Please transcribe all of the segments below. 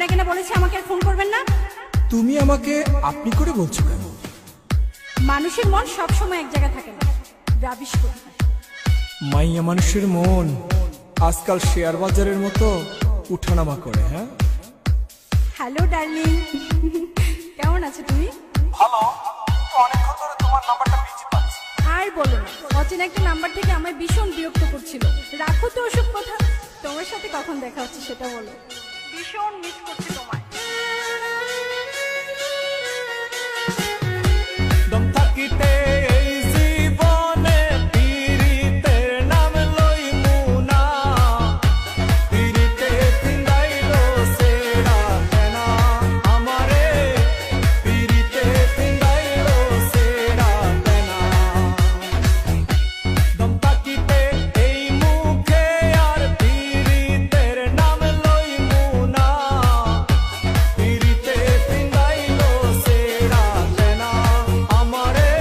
আপনাকে না বলেছি আমাকে আর ফোন করবেন না। তুমি আমাকে আপনি করে বলছো কেন? মানুষের মন সব সময় এক জায়গায় থাকে না, রাবিশ করে। মাইয়া মানুষের মন আজকাল শেয়ার বাজারের মতো উঠানামা করে। হ্যাঁ, হ্যালো ডার্লিং, কেমন আছো তুমি? ভালো। অনেকক্ষণ ধরে তোমার নাম্বারটা বিজি পাচ্ছি। আর বলো না, অচেনা একটা নাম্বার থেকে আমায় ভীষণ বিরক্ত করছিল। রাখো তো ওসব কথা, তোমার সাথে কখন দেখা হচ্ছে সেটা বলো। ভীষণ মিস করছি তোমায়। দম থাকিতে এই জীবনে পীড়িতের নাম লইমু না, পীড়িতে ফিন্দাইলো সেরা কেনা আমারে, পীড়িতে ফিন্দাইলো সেরা কেনা। দম থাকিতে এই মুখে আর পীড়িতের নাম লইমু না, পীড়িতে ফিন্দাইলো সেরা কেনা আমারে,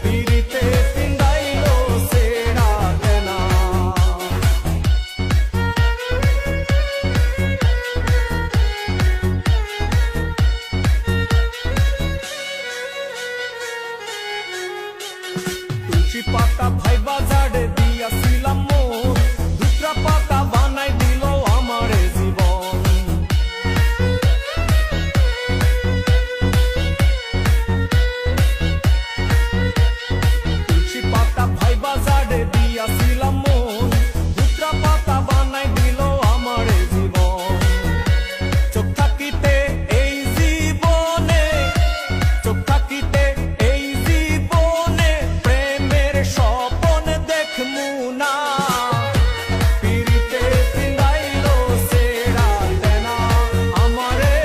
পীড়িতে ফিন্দাইলো সেরা কেনা। তুলসী পাতা ভাই বাজারে দিয়াছিলাম মন, দুসরা পাতা বানাই দিল আমারে জীবন। তুলসী পাতা ভাই বাজারে দিয়াছিলাম মন, দুসরা পাতা বানাই দিল আমারে জীবন। চোখ থাকিতে এই জীবনে, চোখ থাকিতে এই জীবনে প্রেমের স্বপন দেখমু না, পীড়িতে ফিন্দাইলো সেরা কেনা আমারে,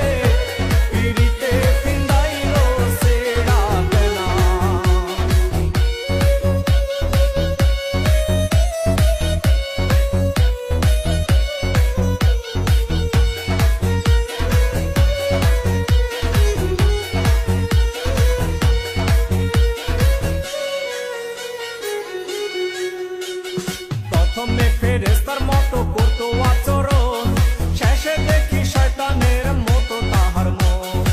পীড়িতে ফিন্দাইলো সেরা কেনা। প্রথমে ফেরেশতার মতো করতো আচরণ, শেষে দেখি শয়তানের মতো তাহার মন।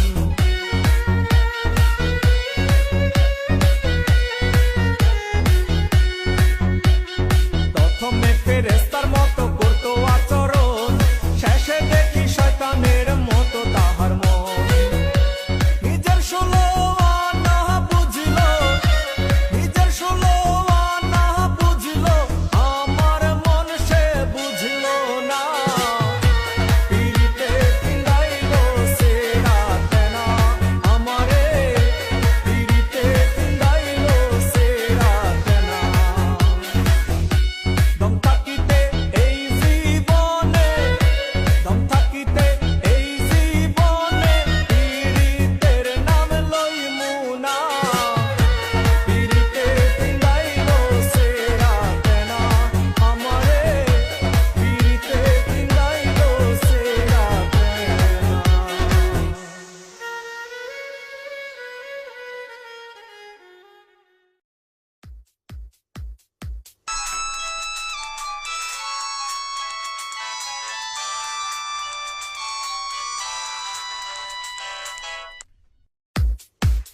প্রথমে ফেরেশতার মতো করতো আচরণ, শেষে দেখি শয়তানের মতো তাহার মন। নিজের ষোলো আনা বুঝিল, নিজের ষোলো আনা বুঝিল, আমার মন সে বুঝিল না, পীড়িতে ফিন্দাইলো সেরা কেনা আমারে, পীড়িতে ফিন্দাইলো সেরা কেনা। দম থাকিতে এই জীবনে, দম থাকিতে এই জীবনে পীড়িতের নাম লইমু না, পীড়িতে ফিন্দাইলো সেরা কেনা আমারে, পীড়িতে ফিন্দাইলো সেরা কেনা।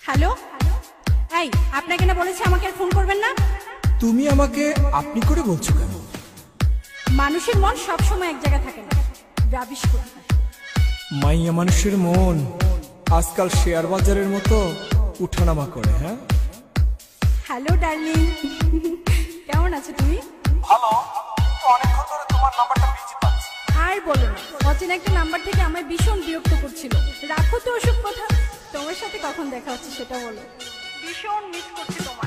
হ্যালো, এই আপনাকে না বলেছি আমাকে আর ফোন করবেন না। তুমি আমাকে আপনি করে বলছো কেন? মানুষের মন সব সময় এক জায়গায় থাকে না, রাবিশ করে। মাইয়া মানুষের মন আজকাল শেয়ার বাজারের মতো উঠানামা করে। হ্যাঁ, হ্যালো ডার্লিং, কেমন আছো তুমি? ভালো। অনেকক্ষণ ধরে তোমার নাম্বারটা বিজি পাচ্ছি। আর বলো না, অচেনা একটা নাম্বার থেকে আমায় ভীষণ বিরক্ত করছিল। রাখো তো ওসব কথা, তোমার সাথে কখন দেখা হচ্ছে সেটা বলো। ভীষণ মিস করছি তোমায়।